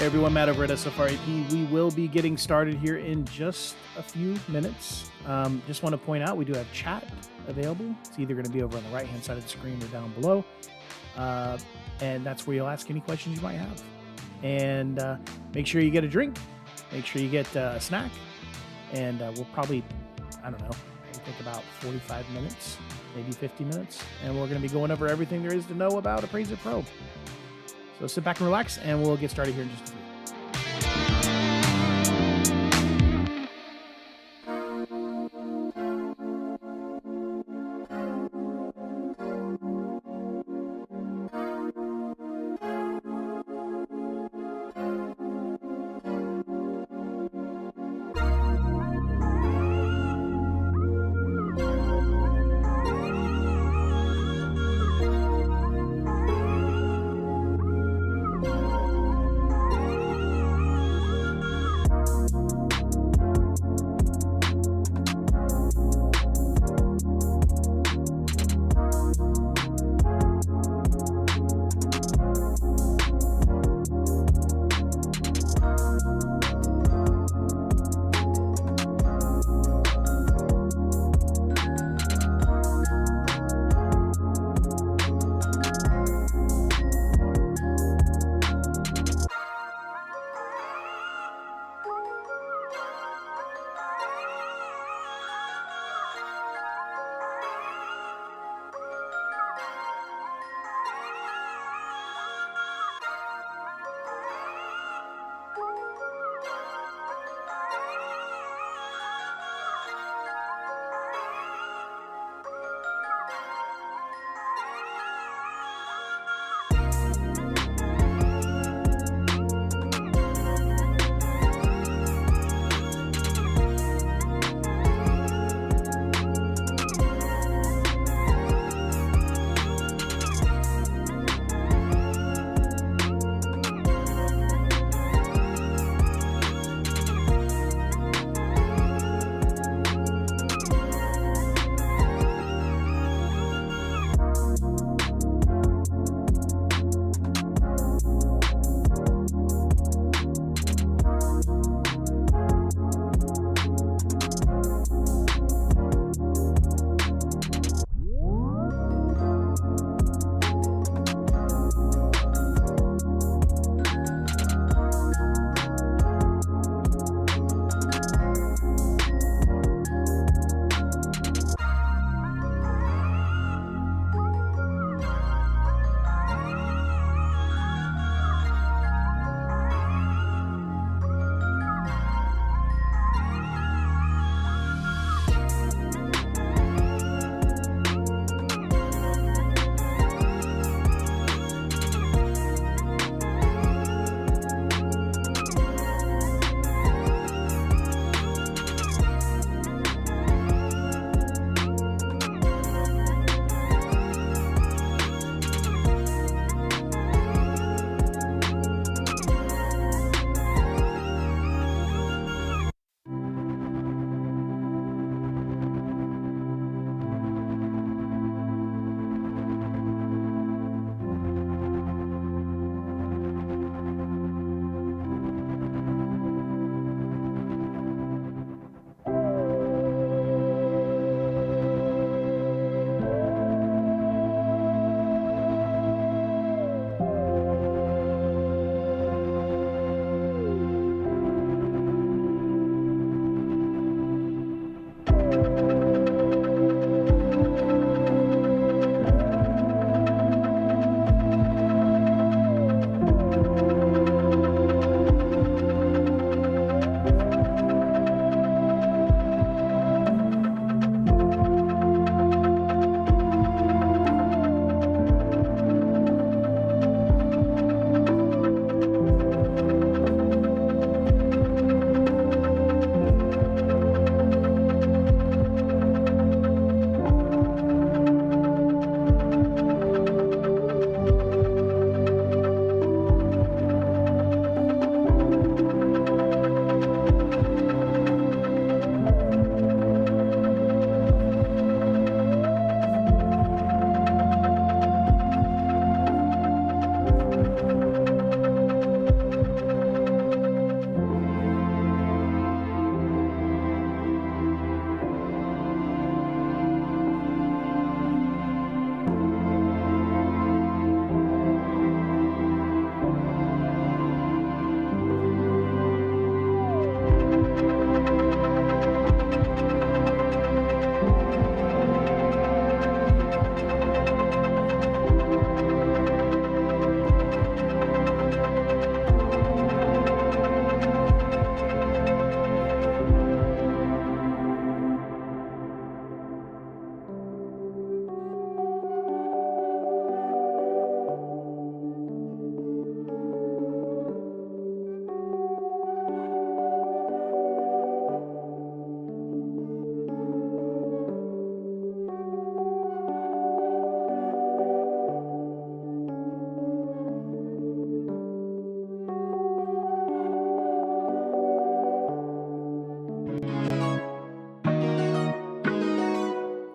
Everyone, Matt over at SFREP. We will be getting started here in just a few minutes. Just want to point out we do have chat available. It's either going to be over on the right-hand side of the screen or down below. And that's where you'll ask any questions you might have. And make sure you get a drink. Make sure you get a snack. And we'll probably, I don't know, take about 45 minutes, maybe 50 minutes. And we're going to be going over everything there is to know about Appraise-It Pro. So sit back and relax, and we'll get started here in just a few.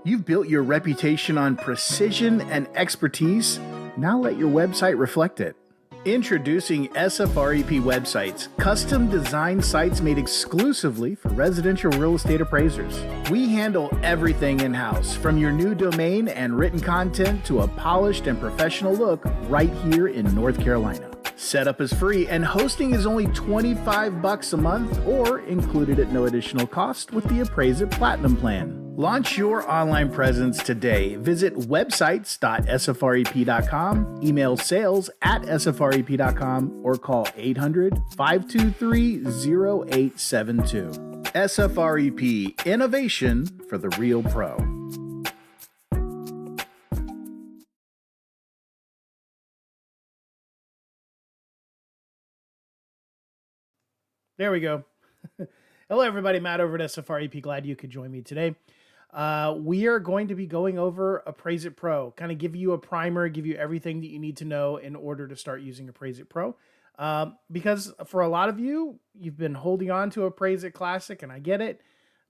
You've built your reputation on precision and expertise. Now let your website reflect it. Introducing SFREP websites, custom design sites made exclusively for residential real estate appraisers. We handle everything in-house, from your new domain and written content to a polished and professional look right here in North Carolina. Setup is free and hosting is only $25 a month or included at no additional cost with the Appraise-It Platinum plan. Launch your online presence today. Visit websites.sfrep.com, email sales@sfrep.com, or call 800-523-0872. SFREP, innovation for the real pro. There we go. Hello, everybody. Matt over at SFREP. Glad you could join me today. We are going to be going over Appraise-It Pro, kind of give you a primer, give you everything that you need to know in order to start using Appraise-It Pro. Because for a lot of you, you've been holding on to Appraise-It Classic, and I get it,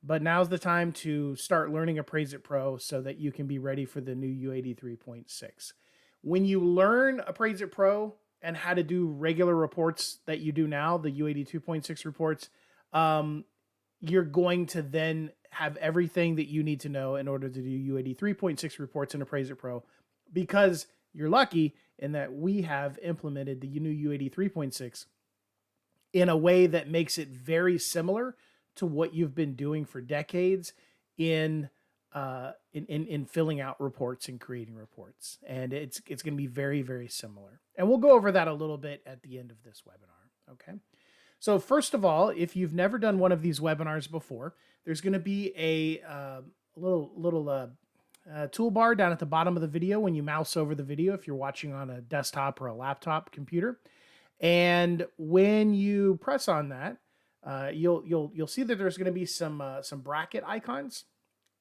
but now's the time to start learning Appraise-It Pro so that you can be ready for the new U83.6. When you learn Appraise-It Pro and how to do regular reports that you do now, the U82.6 reports, you're going to then have everything that you need to know in order to do U83.6 reports in Appraise-It Pro, because you're lucky in that we have implemented the new U83.6 in a way that makes it very similar to what you've been doing for decades in filling out reports and creating reports. And it's going to be very, very similar. And we'll go over that a little bit at the end of this webinar. Okay. So first of all, if you've never done one of these webinars before, there's going to be a little toolbar down at the bottom of the video when you mouse over the video, if you're watching on a desktop or a laptop computer. And when you press on that, you'll see that there's going to be some bracket icons.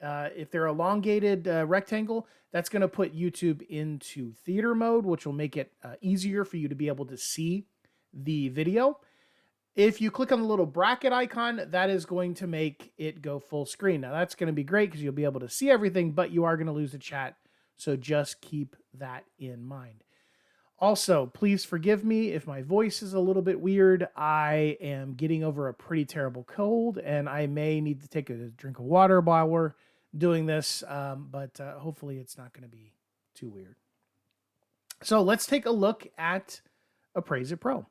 If they're elongated rectangle, that's going to put YouTube into theater mode, which will make it easier for you to be able to see the video. If you click on the little bracket icon, that is going to make it go full screen. Now that's going to be great because you'll be able to see everything, but you are going to lose the chat. So just keep that in mind. Also, please forgive me if my voice is a little bit weird. I am getting over a pretty terrible cold, and I may need to take a drink of water while we're doing this, but hopefully it's not going to be too weird. So let's take a look at Appraise-It Pro.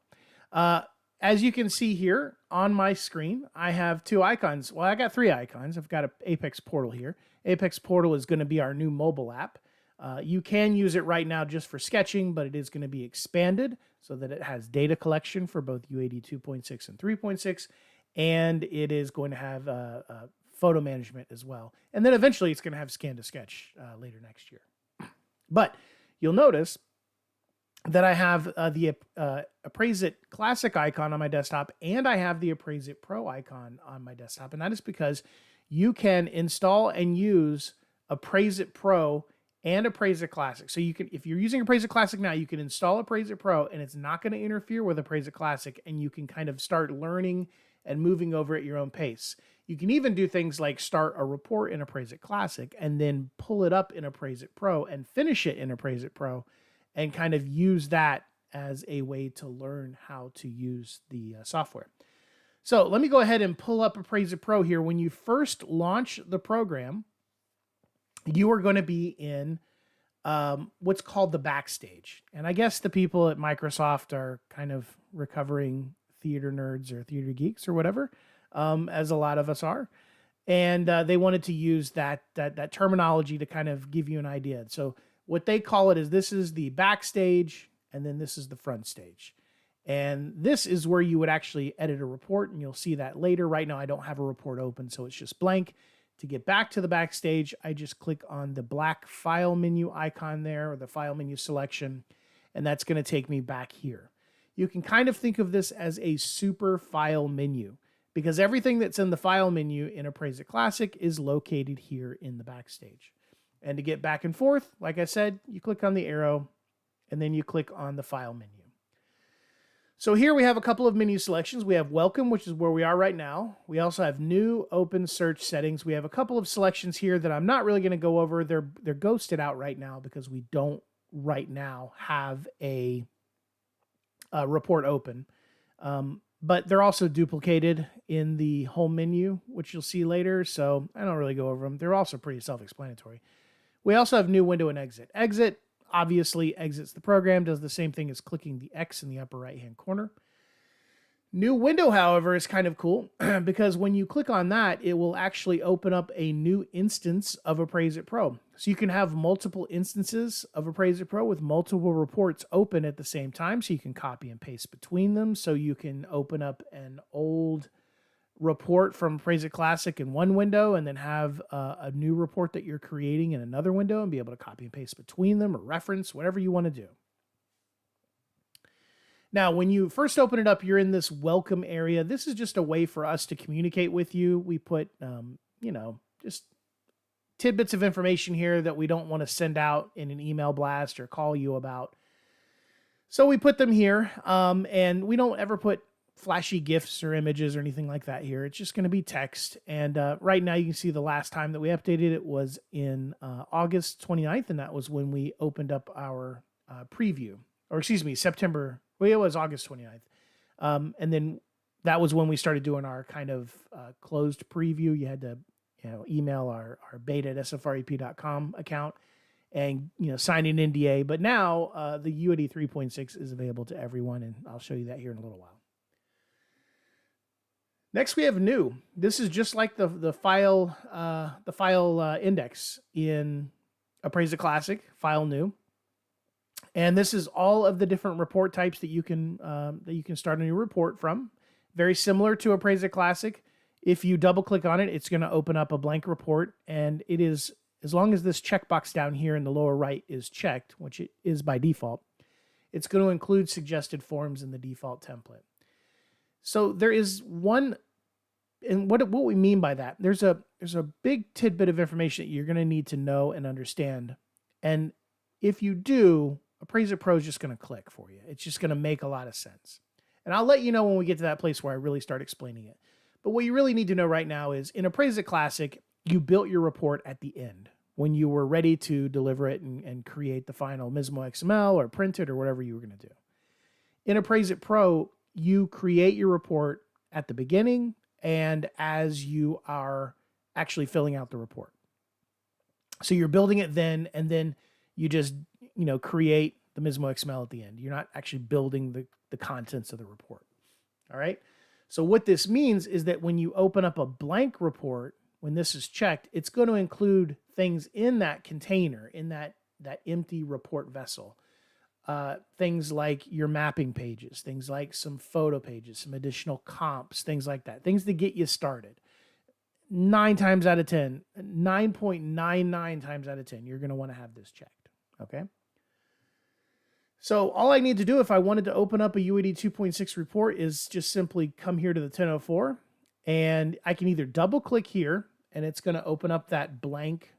As you can see here on my screen, I have two icons. Well, I got three icons. I've got an Apex Portal here. Apex Portal is going to be our new mobile app. You can use it right now just for sketching, but it is going to be expanded so that it has data collection for both U82.6 and 3.6, and it is going to have photo management as well. And then eventually it's going to have scan to sketch later next year. But you'll notice that I have the Appraise-It Classic icon on my desktop, and I have the Appraise-It Pro icon on my desktop. And that is because you can install and use Appraise-It Pro and Appraise-It Classic. So you can, if you're using Appraise-It Classic now, you can install Appraise-It Pro, and it's not going to interfere with Appraise-It Classic, and you can kind of start learning and moving over at your own pace. You can even do things like start a report in Appraise-It Classic and then pull it up in Appraise-It Pro and finish it in Appraise-It Pro, and kind of use that as a way to learn how to use the software. So let me go ahead and pull up Appraise-It Pro here. When you first launch the program, you are going to be in what's called the backstage. And I guess the people at Microsoft are kind of recovering theater nerds or theater geeks or whatever, as a lot of us are. And they wanted to use that terminology to kind of give you an idea. So what they call it is, this is the backstage, and then this is the front stage. And this is where you would actually edit a report, and you'll see that later. Right now, I don't have a report open, so it's just blank. To get back to the backstage, I just click on the black file menu icon there, or the file menu selection, and that's going to take me back here. You can kind of think of this as a super file menu, because everything that's in the file menu in Appraise-It Classic is located here in the backstage. And to get back and forth, like I said, you click on the arrow and then you click on the file menu. So here we have a couple of menu selections. We have welcome, which is where we are right now. We also have new open search settings. We have a couple of selections here that I'm not really going to go over. They're ghosted out right now because we don't right now have a report open. But they're also duplicated in the home menu, which you'll see later. So I don't really go over them. They're also pretty self-explanatory. We also have new window and exit. Exit obviously exits the program, does the same thing as clicking the X in the upper right-hand corner. New window, however, is kind of cool because when you click on that, it will actually open up a new instance of Appraise-It Pro. So you can have multiple instances of Appraise-It Pro with multiple reports open at the same time. So you can copy and paste between them. So you can open up an old report from Appraise-It Classic in one window and then have a new report that you're creating in another window and be able to copy and paste between them or reference, whatever you want to do. Now, when you first open it up, you're in this welcome area. This is just a way for us to communicate with you. We put, just tidbits of information here that we don't want to send out in an email blast or call you about. So we put them here, and we don't ever put flashy GIFs or images or anything like that here. It's just going to be text. And right now you can see the last time that we updated it was in August 29th, and that was when we opened up our preview. Or excuse me, September. Well, it was August 29th. And then that was when we started doing our kind of closed preview. You had to email our beta at sfrep.com account and sign an NDA. But now the UID 3.6 is available to everyone, and I'll show you that here in a little while. Next, we have new. This is just like the file index in Appraise-It Classic, file new. And this is all of the different report types that you can start a new report from. Very similar to Appraise-It Classic. If you double click on it, it's going to open up a blank report, and it is, as long as this checkbox down here in the lower right is checked, which it is by default, it's going to include suggested forms in the default template. So there is one, and what we mean by that, there's a big tidbit of information that you're going to need to know and understand. And if you do, Appraise-It Pro is just going to click for you. It's just going to make a lot of sense. And I'll let you know when we get to that place where I really start explaining it. But what you really need to know right now is in Appraise-It Classic, you built your report at the end when you were ready to deliver it and create the final Mismo XML or print it or whatever you were going to do. In Appraise-It Pro, you create your report at the beginning and as you are actually filling out the report. So you're building it then, and then you just create the Mismo XML at the end. You're not actually building the contents of the report. All right. So what this means is that when you open up a blank report, when this is checked, it's going to include things in that container, in that empty report vessel. Things like your mapping pages, things like some photo pages, some additional comps, things like that, things to get you started. 9 times out of 10, 9.99 times out of 10, you're going to want to have this checked. Okay. So all I need to do if I wanted to open up a UID 2.6 report is just simply come here to the 1004, and I can either double click here and it's going to open up that blank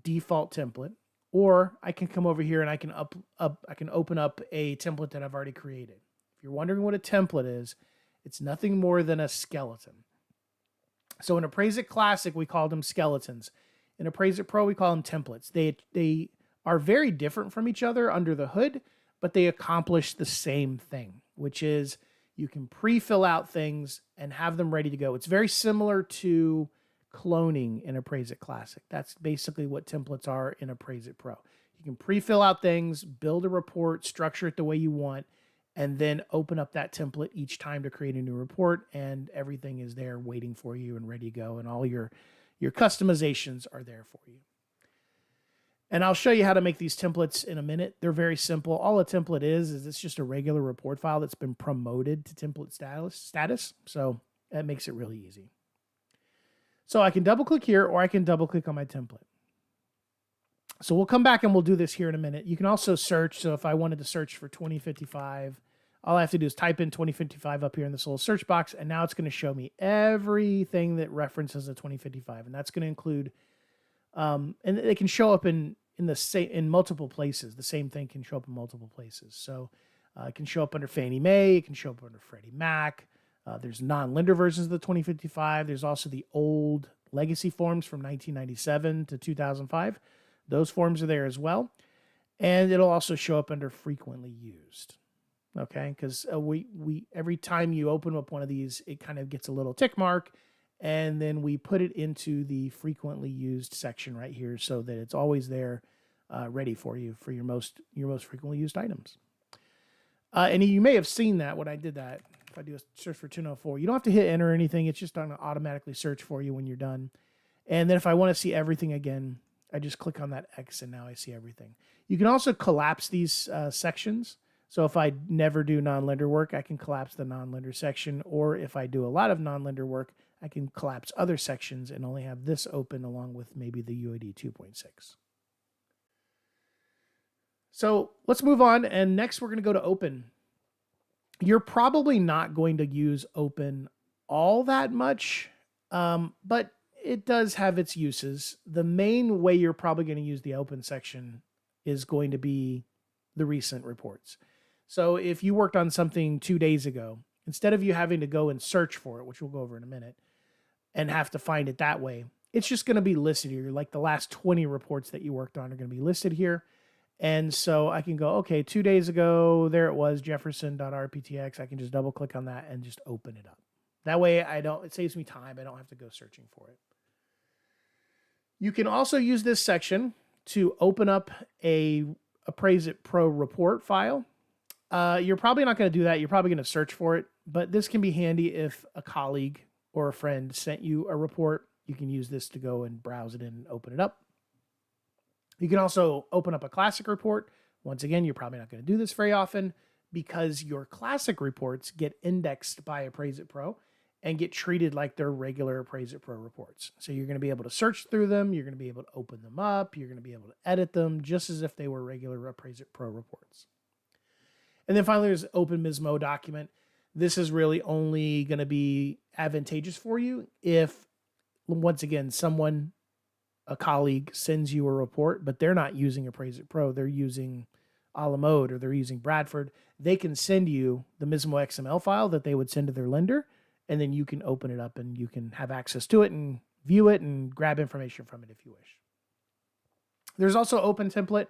default template, or I can come over here and I can open up a template that I've already created. If you're wondering what a template is, it's nothing more than a skeleton. So in Appraise-It Classic, we call them skeletons. In Appraise-It Pro, we call them templates. They are very different from each other under the hood, but they accomplish the same thing, which is you can pre-fill out things and have them ready to go. It's very similar to cloning in Appraise-It Classic. That's basically what templates are in Appraise-It Pro. You can pre-fill out things, build a report, structure it the way you want, and then open up that template each time to create a new report, and everything is there waiting for you and ready to go, and all your customizations are there for you. And I'll show you how to make these templates in a minute. They're very simple. All a template is it's just a regular report file that's been promoted to template status. So that makes it really easy. So I can double click here, or I can double click on my template. So we'll come back and we'll do this here in a minute. You can also search. So if I wanted to search for 2055, all I have to do is type in 2055 up here in this little search box, and now it's going to show me everything that references a 2055, and that's going to include and they can show up in multiple places. The same thing can show up in multiple places. So It can show up under Fannie Mae. It can show up under Freddie Mac. There's non-lender versions of the 2055. There's also the old legacy forms from 1997 to 2005. Those forms are there as well. And it'll also show up under frequently used. Okay, because we every time you open up one of these, it kind of gets a little tick mark, and then we put it into the frequently used section right here so that it's always there, ready for you for your most frequently used items. And you may have seen that when I did that. If I do a search for 204, you don't have to hit enter or anything. It's just going to automatically search for you when you're done. And then if I want to see everything again, I just click on that X and now I see everything. You can also collapse these sections. So if I never do non-lender work, I can collapse the non-lender section. Or if I do a lot of non-lender work, I can collapse other sections and only have this open along with maybe the UID 2.6. So let's move on. And next we're going to go to open. You're probably not going to use open all that much, but it does have its uses. The main way you're probably going to use the open section is going to be the recent reports. So if you worked on something 2 days ago, instead of you having to go and search for it, which we'll go over in a minute, and have to find it that way, it's just going to be listed here. Like the last 20 reports that you worked on are going to be listed here. And so I can go, okay, 2 days ago, there it was, Jefferson.rptx. I can just double click on that and just open it up. That way it saves me time. I don't have to go searching for it. You can also use this section to open up a Appraise-It Pro report file. You're probably not going to do that. You're probably going to search for it, but this can be handy if a colleague or a friend sent you a report. You can use this to go and browse it and open it up. You can also open up a classic report. Once again, you're probably not going to do this very often because your classic reports get indexed by Appraise-It Pro and get treated like they're regular Appraise-It Pro reports. So you're going to be able to search through them. You're going to be able to open them up. You're going to be able to edit them just as if they were regular Appraise-It Pro reports. And then finally, there's Open MISMO document. This is really only going to be advantageous for you if, once again, a colleague sends you a report, but they're not using Appraise-It Pro. They're using a la mode or they're using Bradford. They can send you the MISMO XML file that they would send to their lender, and then you can open it up and you can have access to it and view it and grab information from it if you wish. There's also Open Template.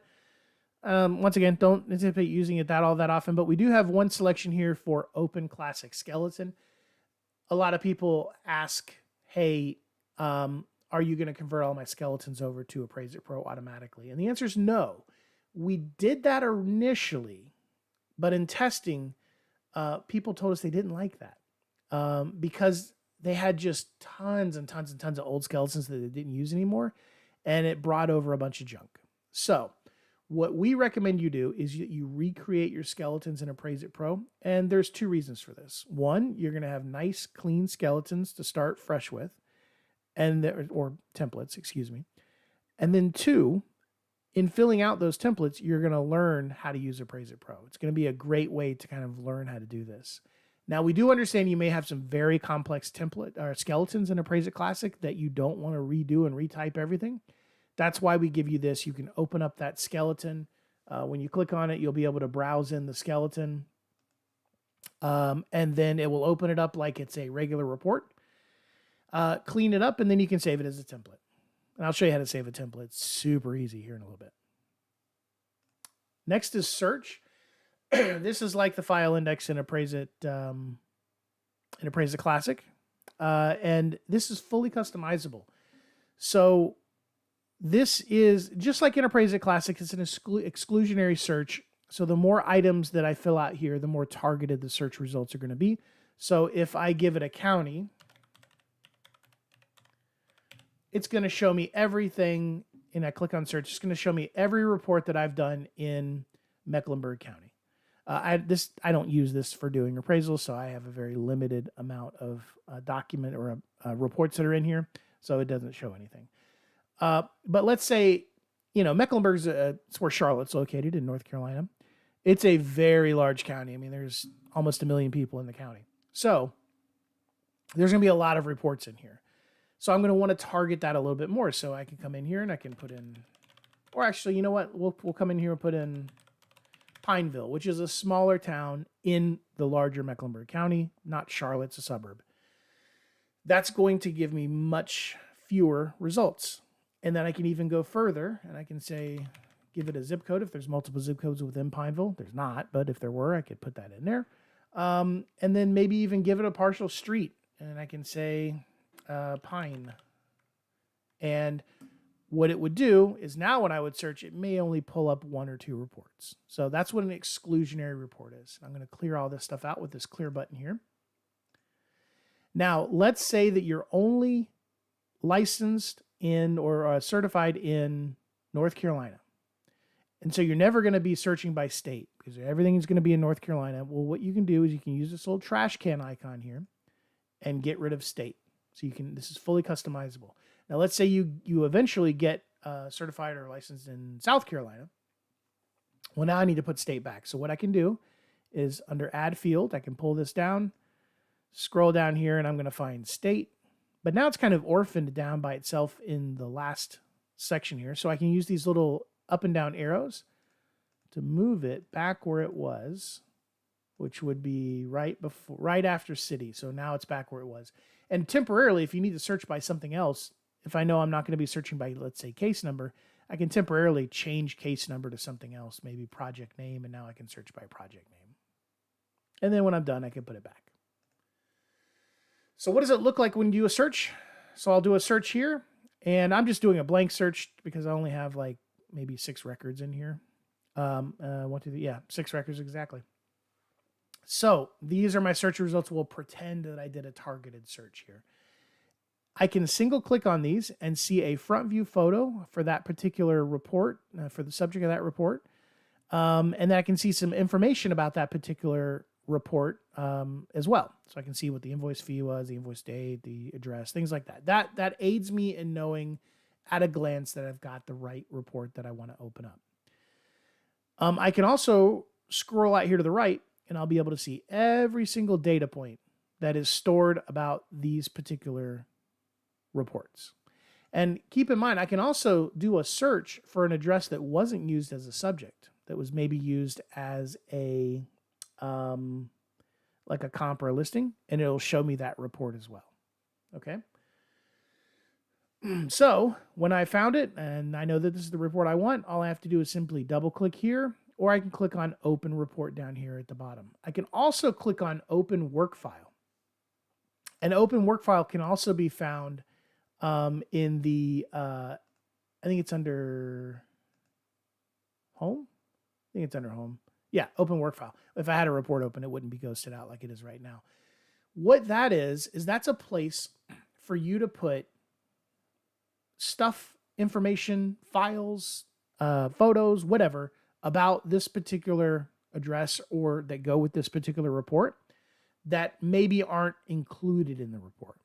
Once again, don't anticipate using it all that often, but we do have one selection here for Open Classic Skeleton. A lot of people ask, hey, are you going to convert all my skeletons over to Appraise-It Pro automatically? And the answer is no. We did that initially, but in testing, people told us they didn't like that because they had just tons and tons and tons of old skeletons that they didn't use anymore, and it brought over a bunch of junk. So what we recommend you do is you recreate your skeletons in Appraise-It Pro, and there's two reasons for this. One, you're going to have nice, clean skeletons to start fresh with, or templates, excuse me. And then two, in filling out those templates, you're going to learn how to use Appraise-It Pro. It's going to be a great way to kind of learn how to do this. Now, we do understand you may have some very complex skeletons in Appraise-It Classic that you don't want to redo and retype everything. That's why we give you this. You can open up that skeleton. When you click on it, you'll be able to browse in the skeleton. And then it will open it up like it's a regular report. Clean it up, and then you can save it as a template. And I'll show you how to save a template. It's super easy here in a little bit. Next is search. This is like the file index in Appraise-It Classic. And this is fully customizable. So this is just like in Appraise-It Classic. It's an exclusionary search. So the more items that I fill out here, the more targeted the search results are going to be. So if I give it a county, it's going to show me everything, and I click on search. It's going to show me every report that I've done in Mecklenburg County. I don't use this for doing appraisals, so I have a very limited amount of document or reports that are in here, so it doesn't show anything. But let's say, Mecklenburg's it's where Charlotte's located in North Carolina. It's a very large county. I mean, there's almost 1 million people in the county. So there's going to be a lot of reports in here. So I'm going to want to target that a little bit more. So I can come in here and I can put in, or actually, you know what? We'll come in here and put in Pineville, which is a smaller town in the larger Mecklenburg County, not Charlotte's a suburb. That's going to give me much fewer results. And then I can even go further and I can say, give it a zip code. If there's multiple zip codes within Pineville, there's not, but if there were, I could put that in there. And then maybe even give it a partial street. And I can say Pine. And what it would do is now when I would search, it may only pull up 1 or 2 reports. So that's what an exclusionary report is. I'm going to clear all this stuff out with this clear button here. Now, let's say that you're only licensed in or certified in North Carolina. And so you're never going to be searching by state because everything is going to be in North Carolina. Well, what you can do is you can use this little trash can icon here and get rid of state. So you can, this is fully customizable. Now, let's say you eventually get certified or licensed in South Carolina. Well, now I need to put state back. So what I can do is under add field, I can pull this down, scroll down here, and I'm going to find state. But now it's kind of orphaned down by itself in the last section here. So I can use these little up and down arrows to move it back where it was, which would be right after city. So now it's back where it was. And temporarily, if you need to search by something else, if I know I'm not going to be searching by, let's say, case number, I can temporarily change case number to something else, maybe project name, and now I can search by project name. And then when I'm done, I can put it back. So what does it look like when you do a search? So I'll do a search here, and I'm just doing a blank search because I only have like maybe 6 records in here. 1, 2, 3, yeah, 6 records exactly. So these are my search results. We'll pretend that I did a targeted search here. I can single click on these and see a front view photo for that particular report, for the subject of that report. And then I can see some information about that particular report as well. So I can see what the invoice fee was, the invoice date, the address, things like that. That aids me in knowing at a glance that I've got the right report that I want to open up. I can also scroll out here to the right and I'll be able to see every single data point that is stored about these particular reports. And keep in mind, I can also do a search for an address that wasn't used as a subject, that was maybe used as a like a comp or a listing, and it'll show me that report as well. Okay. So when I found it and I know that this is the report I want, all I have to do is simply double click here, or I can click on open report down here at the bottom. I can also click on open work file. An open work file can also be found in the, I think it's under home. I think it's under home. Yeah, open work file. If I had a report open, it wouldn't be ghosted out like it is right now. What that is that's a place for you to put stuff, information, files, photos, whatever, about this particular address or that go with this particular report that maybe aren't included in the report.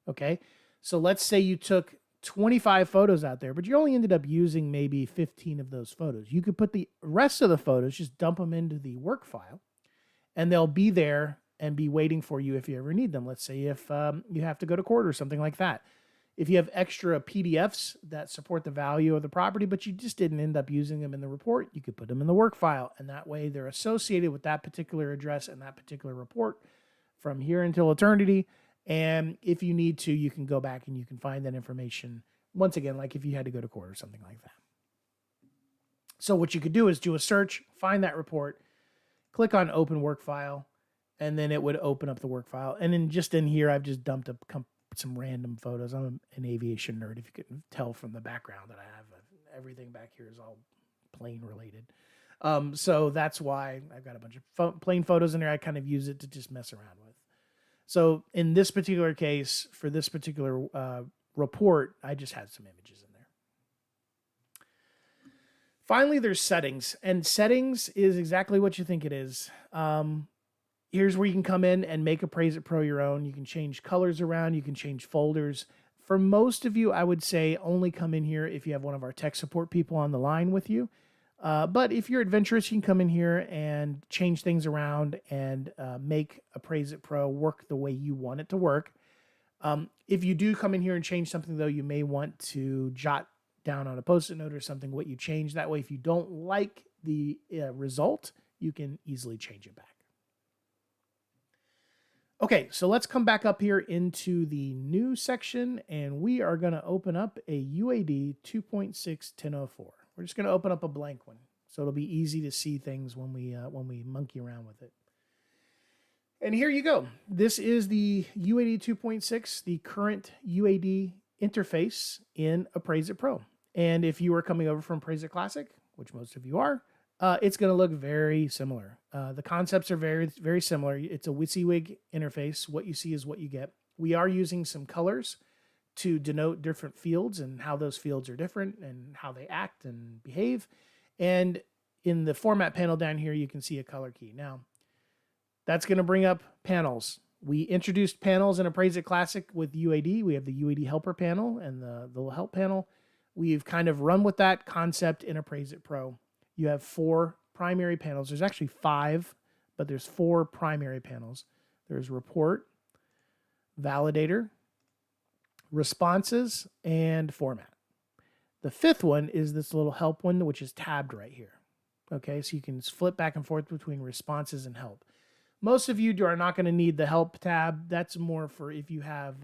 Okay. So let's say you took 25 photos out there, but you only ended up using maybe 15 of those photos. You could put the rest of the photos, just dump them into the work file, and they'll be there and be waiting for you if you ever need them. Let's say if you have to go to court or something like that. If you have extra PDFs that support the value of the property, but you just didn't end up using them in the report, you could put them in the work file. And that way they're associated with that particular address and that particular report from here until eternity. And if you need to, you can go back and you can find that information once again, like if you had to go to court or something like that. So what you could do is do a search, find that report, click on open work file, and then it would open up the work file. And then just in here, I've just dumped some random photos. I'm an aviation nerd, if you couldn't tell from the background that I have. Everything back here is all plane related. So that's why I've got a bunch of plane photos in there. I kind of use it to just mess around with. So in this particular case, for this particular report, I just had some images in there. Finally, there's settings. And settings is exactly what you think it is. Here's where you can come in and make Appraise-It Pro your own. You can change colors around. You can change folders. For most of you, I would say only come in here if you have one of our tech support people on the line with you. But if you're adventurous, you can come in here and change things around and make Appraise-It Pro work the way you want it to work. If you do come in here and change something, though, you may want to jot down on a Post-it note or something what you changed. That way, if you don't like the result, you can easily change it back. Okay, so let's come back up here into the new section, and we are going to open up a UAD 2.6.1004. We're just going to open up a blank one, so it'll be easy to see things when we monkey around with it. And here you go. This is the UAD 2.6, the current UAD interface in Appraise-It Pro. And if you are coming over from Appraise-It Classic, which most of you are, it's going to look very similar. The concepts are very, very similar. It's a WYSIWYG interface. What you see is what you get. We are using some colors to denote different fields and how those fields are different and how they act and behave. And in the format panel down here, you can see a color key. Now, that's going to bring up panels. We introduced panels in Appraise-It Classic with UAD. We have the UAD helper panel and the little help panel. We've kind of run with that concept in Appraise-It Pro. You have 4 primary panels. There's actually 5, but there's 4 primary panels. There's report, validator, responses, and format. The 5th one is this little help one, which is tabbed right here. Okay, so you can flip back and forth between responses and help. Most of you are not going to need the help tab. That's more for if you have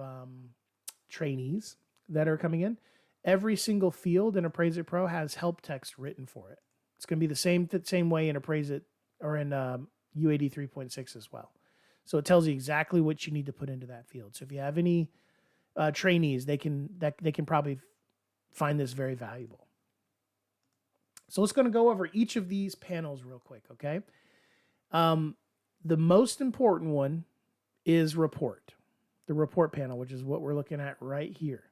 trainees that are coming in. Every single field in Appraise-It Pro has help text written for it. It's going to be the same way in Appraise-It or in UAD 3.6 as well. So it tells you exactly what you need to put into that field. So if you have any trainees, they can probably find this very valuable. So let's going to go over each of these panels real quick, okay? The most important one is report, the report panel, which is what we're looking at right here.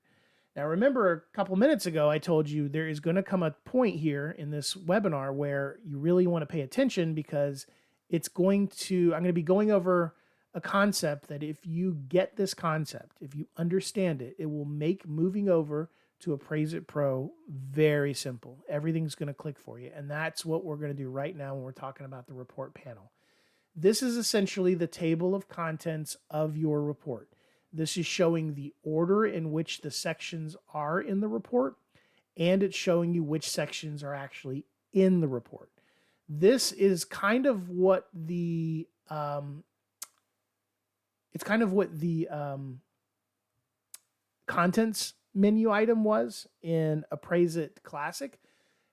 Now, remember a couple minutes ago, I told you there is going to come a point here in this webinar where you really want to pay attention because I'm going to be going over a concept that if you get this concept, if you understand it, it will make moving over to Appraise-It Pro very simple. Everything's going to click for you. And that's what we're going to do right now when we're talking about the report panel. This is essentially the table of contents of your report. This is showing the order in which the sections are in the report, and it's showing you which sections are actually in the report. This is kind of what the contents menu item was in Appraise-It Classic.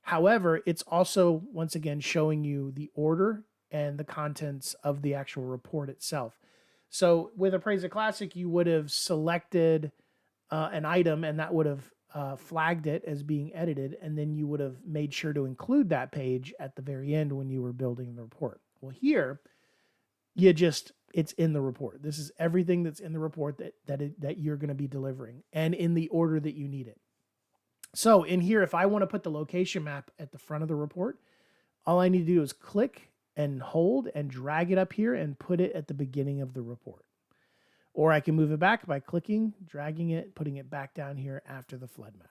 However, it's also, once again, showing you the order and the contents of the actual report itself. So with Appraise-It Classic, you would have selected an item and that would have flagged it as being edited, and then you would have made sure to include that page at the very end when you were building the report. Well, here, it's in the report. This is everything that's in the report that you're going to be delivering and in the order that you need it. So in here, if I want to put the location map at the front of the report, all I need to do is click and hold and drag it up here and put it at the beginning of the report. Or I can move it back by clicking, dragging it, putting it back down here after the flood map.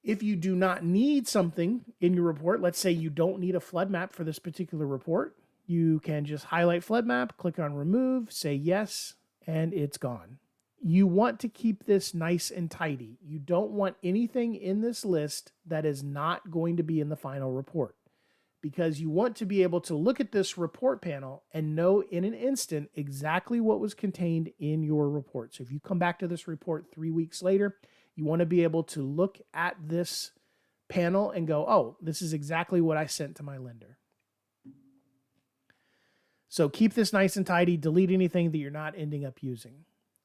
If you do not need something in your report, let's say you don't need a flood map for this particular report, you can just highlight flood map, click on remove, say yes, and it's gone. You want to keep this nice and tidy. You don't want anything in this list that is not going to be in the final report, because you want to be able to look at this report panel and know in an instant exactly what was contained in your report. So if you come back to this report 3 weeks later, you want to be able to look at this panel and go, oh, this is exactly what I sent to my lender. So keep this nice and tidy, delete anything that you're not ending up using.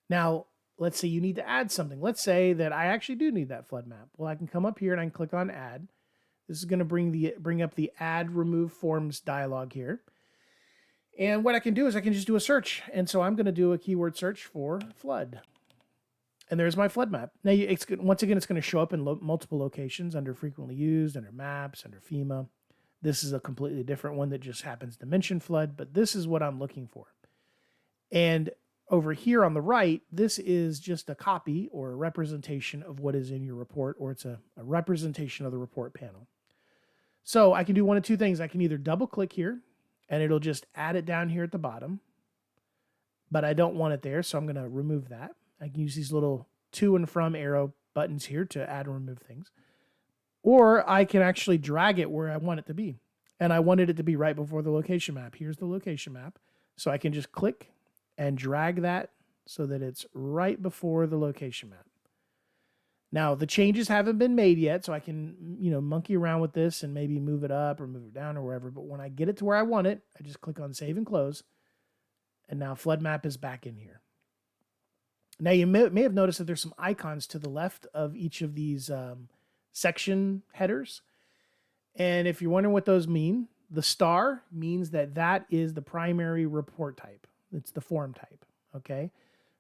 Now, let's say you need to add something. Let's say that I actually do need that flood map. Well, I can come up here and I can click on add. This is going to bring up the add remove forms dialog here. And what I can do is I can just do a search. And so I'm going to do a keyword search for flood. And there's my flood map. Now, once again, it's going to show up in multiple locations under frequently used, under maps, under FEMA. This is a completely different one that just happens to mention flood, but this is what I'm looking for. And over here on the right, this is just a copy or a representation of what is in your report, or it's a representation of the report panel. So I can do one of two things. I can either double click here and it'll just add it down here at the bottom, but I don't want it there, so I'm going to remove that. I can use these little to and from arrow buttons here to add and remove things. or I can actually drag it where I want it to be. And I wanted it to be right before the location map. Here's the location map. So I can just click and drag that so that it's right before the location map. Now, the changes haven't been made yet, so I can, monkey around with this and maybe move it up or move it down or wherever. But when I get it to where I want it, I just click on Save and Close. And now Flood Map is back in here. Now, you may have noticed that there's some icons to the left of each of these section headers. And if you're wondering what those mean, the star means that is the primary report type. It's the form type, okay?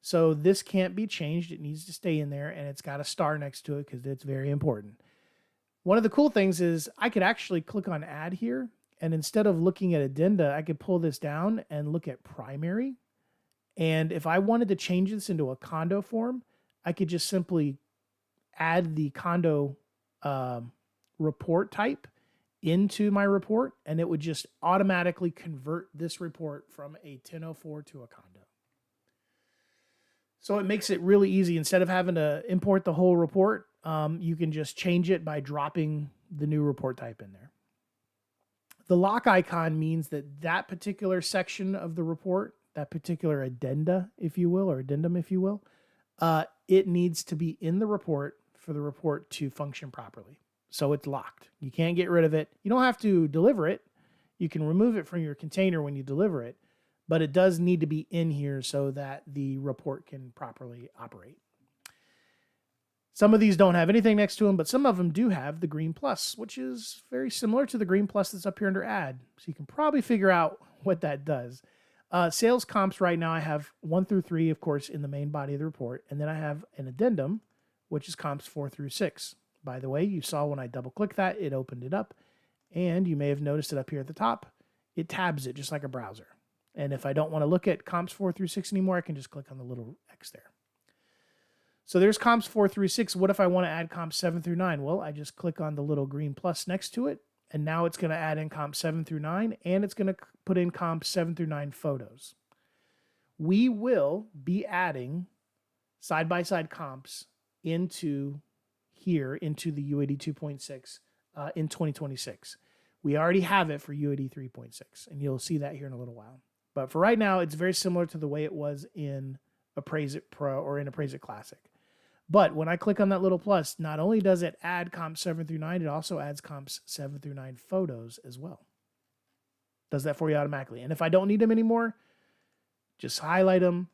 So this can't be changed. It needs to stay in there, and it's got a star next to it because it's very important. One of the cool things is I could actually click on Add here, and instead of looking at addenda, I could pull this down and look at primary. And if I wanted to change this into a condo form, I could just simply add the condo report type into my report, and it would just automatically convert this report from a 1004 to a condo. So it makes it really easy. Instead of having to import the whole report, you can just change it by dropping the new report type in there. The lock icon means that particular section of the report, that particular addenda, if you will, or addendum, if you will, it needs to be in the report for the report to function properly. So it's locked. You can't get rid of it. You don't have to deliver it. You can remove it from your container when you deliver it, but it does need to be in here so that the report can properly operate. Some of these don't have anything next to them, but some of them do have the green plus, which is very similar to the green plus that's up here under add. So you can probably figure out what that does. Sales comps right now, I have 1 through 3, of course, in the main body of the report. And then I have an addendum, which is comps 4 through 6. By the way, you saw when I double click that, it opened it up. And you may have noticed it up here at the top. It tabs it just like a browser. And if I don't want to look at comps 4 through 6 anymore, I can just click on the little X there. So there's comps 4 through 6. What if I want to add comps 7 through 9? Well, I just click on the little green plus next to it. And now it's going to add in comps 7 through 9. And it's going to put in comps 7 through 9 photos. We will be adding side-by-side comps into here, into the UAD 2.6 in 2026. We already have it for UAD 3.6. And you'll see that here in a little while. But for right now, it's very similar to the way it was in Appraise-It Pro or in Appraise-It Classic. But when I click on that little plus, not only does it add comps 7 through 9, it also adds comps 7 through 9 photos as well. Does that for you automatically. And if I don't need them anymore, just highlight them,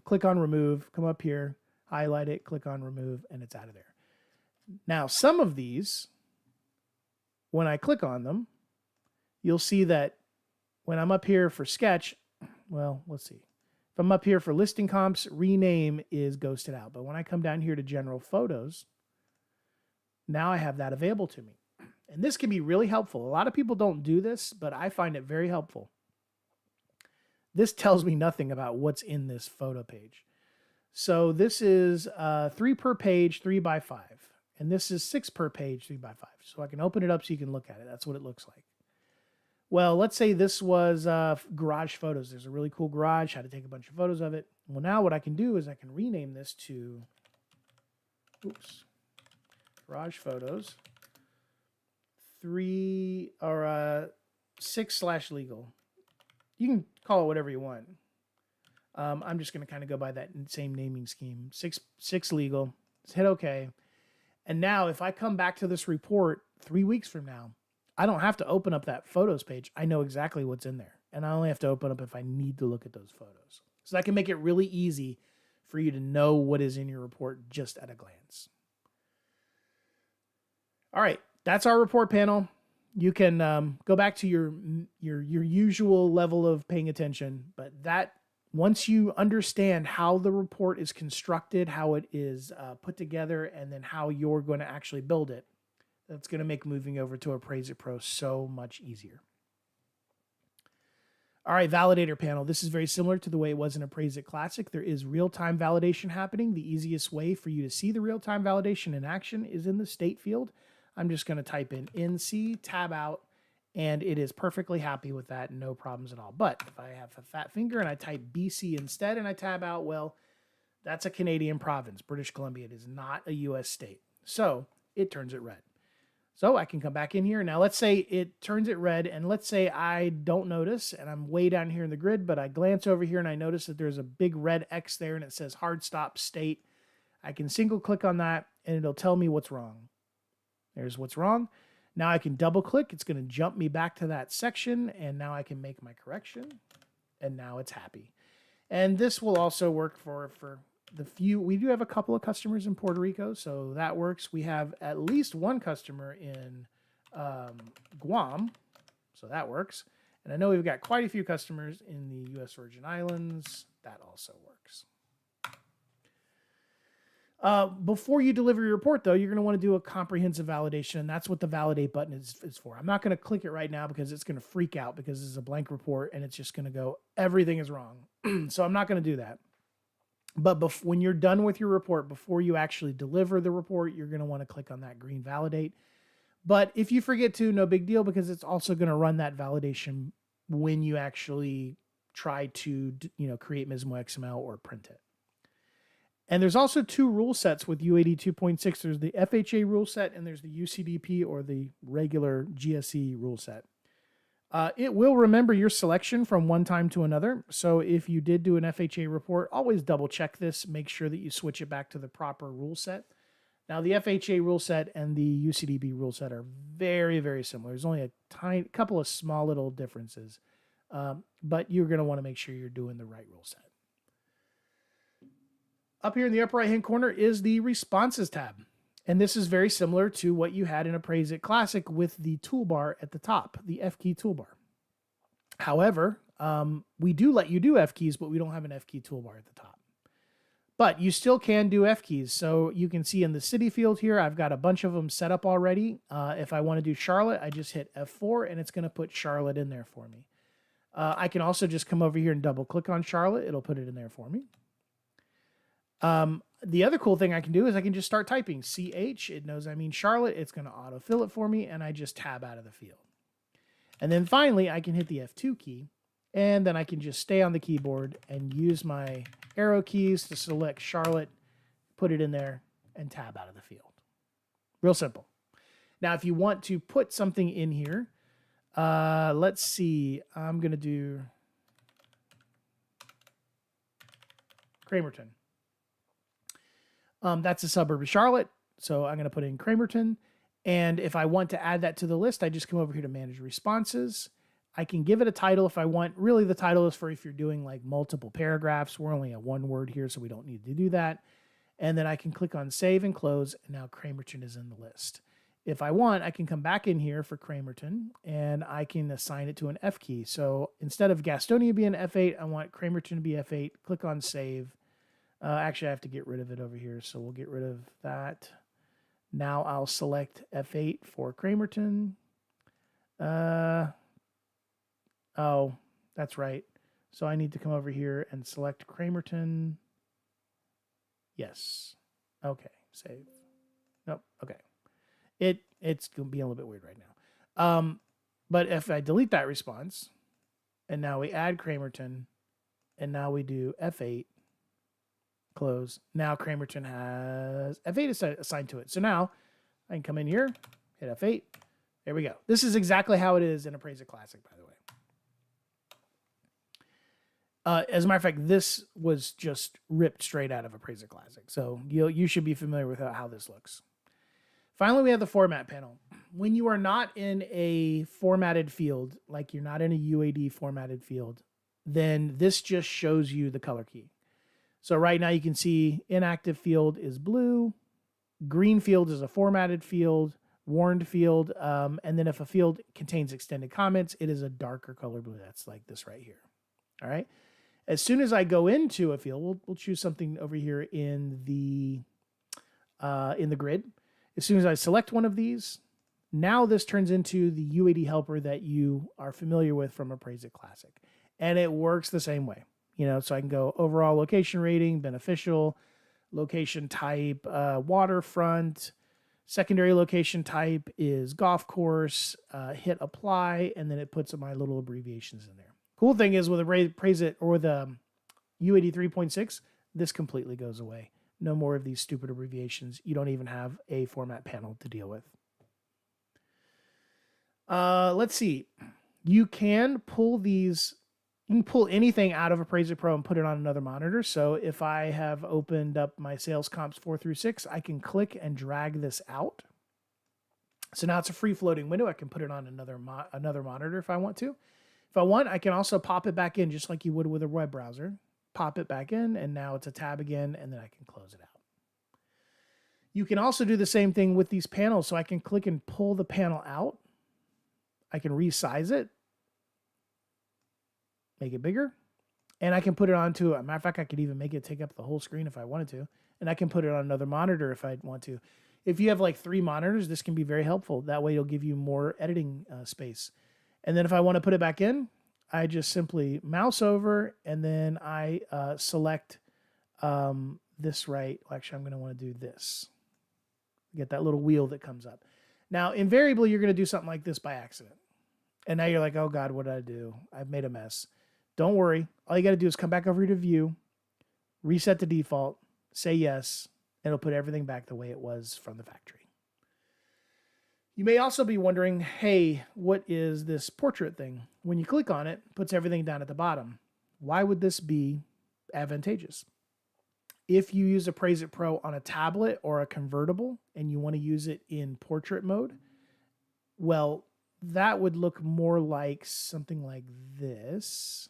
click on remove, come up here, highlight it, click on remove, and it's out of there. Now, some of these, when I click on them, you'll see that when I'm up here for sketch, well, let's see. If I'm up here for listing comps, rename is ghosted out. But when I come down here to general photos, now I have that available to me. And this can be really helpful. A lot of people don't do this, but I find it very helpful. This tells me nothing about what's in this photo page. So this is 3 per page, 3 by 5. And this is 6 per page, 3 by 5. So I can open it up so you can look at it. That's what it looks like. Well, let's say this was garage photos. There's a really cool garage. Had to take a bunch of photos of it. Well, now what I can do is I can rename this to, garage photos 3 or 6/legal. You can call it whatever you want. I'm just going to kind of go by that same naming scheme. 6 legal. Let's hit OK. And now if I come back to this report 3 weeks from now, I don't have to open up that photos page. I know exactly what's in there. And I only have to open up if I need to look at those photos. So that can make it really easy for you to know what is in your report just at a glance. All right, that's our report panel. You can go back to your usual level of paying attention, but that once you understand how the report is constructed, how it is put together, and then how you're going to actually build it, that's going to make moving over to Appraise-It Pro so much easier. All right, validator panel. This is very similar to the way it was in Appraise-It Classic. There is real-time validation happening. The easiest way for you to see the real-time validation in action is in the state field. I'm just going to type in NC, tab out, and it is perfectly happy with that, no problems at all. But if I have a fat finger and I type BC instead and I tab out, well, that's a Canadian province, British Columbia. It is not a U.S. state. So it turns it red. So I can come back in here. Now, let's say it turns it red, and let's say I don't notice, and I'm way down here in the grid, but I glance over here and I notice that there's a big red X there and it says hard stop state. I can single click on that and it'll tell me what's wrong. There's what's wrong. Now I can double click. It's going to jump me back to that section, and now I can make my correction, and now it's happy. And this will also work for the few. We do have a couple of customers in Puerto Rico, so that works. We have at least one customer in Guam, so that works. And I know we've got quite a few customers in the U.S. Virgin Islands. That also works. Before you deliver your report, though, you're going to want to do a comprehensive validation, and that's what the validate button is for. I'm not going to click it right now because it's going to freak out because it's a blank report, and it's just going to go, everything is wrong. So I'm not going to do that. But when you're done with your report, before you actually deliver the report, you're going to want to click on that green validate. But if you forget to, no big deal, because it's also going to run that validation when you actually try to, create Mismo XML or print it. And there's also two rule sets with UAD 2.6. There's the FHA rule set and there's the UCDP or the regular GSE rule set. It will remember your selection from one time to another. So if you did do an FHA report, always double check this. Make sure that you switch it back to the proper rule set. Now, the FHA rule set and the UCDP rule set are very, very similar. There's only a couple of small little differences. But you're going to want to make sure you're doing the right rule set. Up here in the upper right-hand corner is the Responses tab. And this is very similar to what you had in Appraise-It Classic with the toolbar at the top, the F key toolbar. However, we do let you do F keys, but we don't have an F key toolbar at the top. But you still can do F keys. So you can see in the city field here, I've got a bunch of them set up already. If I want to do Charlotte, I just hit F4 and it's going to put Charlotte in there for me. I can also just come over here and double click on Charlotte. It'll put it in there for me. The other cool thing I can do is I can just start typing CH. It knows I mean Charlotte. It's going to autofill it for me, and I just tab out of the field. And then finally, I can hit the F2 key, and then I can just stay on the keyboard and use my arrow keys to select Charlotte, put it in there, and tab out of the field. Real simple. Now, if you want to put something in here, let's see. I'm going to do Cramerton. That's a suburb of Charlotte, so I'm going to put in Cramerton. And if I want to add that to the list, I just come over here to Manage Responses. I can give it a title if I want. Really, the title is for if you're doing like multiple paragraphs. We're only at one word here, so we don't need to do that. And then I can click on Save and Close, and now Cramerton is in the list. If I want, I can come back in here for Cramerton, and I can assign it to an F key. So instead of Gastonia being F8, I want Cramerton to be F8. Click on Save. Actually, I have to get rid of it over here, so we'll get rid of that. Now I'll select F8 for Cramerton. Oh, that's right. So I need to come over here and select Cramerton. Yes. Okay, save. Nope, okay. It's going to be a little bit weird right now. But if I delete that response, and now we add Cramerton, and now we do F8, close. Now Cramerton has F8 assigned to it. So now I can come in here, hit F8. There we go. This is exactly how it is in Appraise-It Classic, by the way. As a matter of fact, this was just ripped straight out of Appraise-It Classic. So you should be familiar with how this looks. Finally, we have the format panel. When you are not in a formatted field, like you're not in a UAD formatted field, then this just shows you the color key. So right now you can see inactive field is blue, green field is a formatted field, warned field, and then if a field contains extended comments, it is a darker color blue. That's like this right here. All right. As soon as I go into a field, we'll choose something over here in the grid. As soon as I select one of these, now this turns into the UAD helper that you are familiar with from Appraise-It Classic. And it works the same way. So I can go overall location rating, beneficial, location type, waterfront, secondary location type is golf course, hit apply, and then it puts my little abbreviations in there. Cool thing is with Appraise-It or the UAD 3.6, this completely goes away. No more of these stupid abbreviations. You don't even have a format panel to deal with. Let's see. You can pull these. You can pull anything out of Appraise-It Pro and put it on another monitor. So if I have opened up my sales comps 4 through 6, I can click and drag this out. So now it's a free floating window. I can put it on another monitor if I want to. If I want, I can also pop it back in just like you would with a web browser. Pop it back in, and now it's a tab again, and then I can close it out. You can also do the same thing with these panels. So I can click and pull the panel out. I can resize it, make it bigger, and I can put it onto, a matter of fact, I could even make it take up the whole screen if I wanted to, and I can put it on another monitor if I want to. If you have like 3 monitors, this can be very helpful. That way it'll give you more editing space. And then if I want to put it back in, I just simply mouse over, and then I select this right. Well, actually, I'm going to want to do this. Get that little wheel that comes up. Now, invariably, you're going to do something like this by accident. And now you're like, oh God, what did I do? I've made a mess. Don't worry. All you got to do is come back over here to view, reset the default, say yes, and it'll put everything back the way it was from the factory. You may also be wondering, hey, what is this portrait thing? When you click on it, it puts everything down at the bottom. Why would this be advantageous? If you use Appraise-It Pro on a tablet or a convertible and you want to use it in portrait mode, well, that would look more like something like this.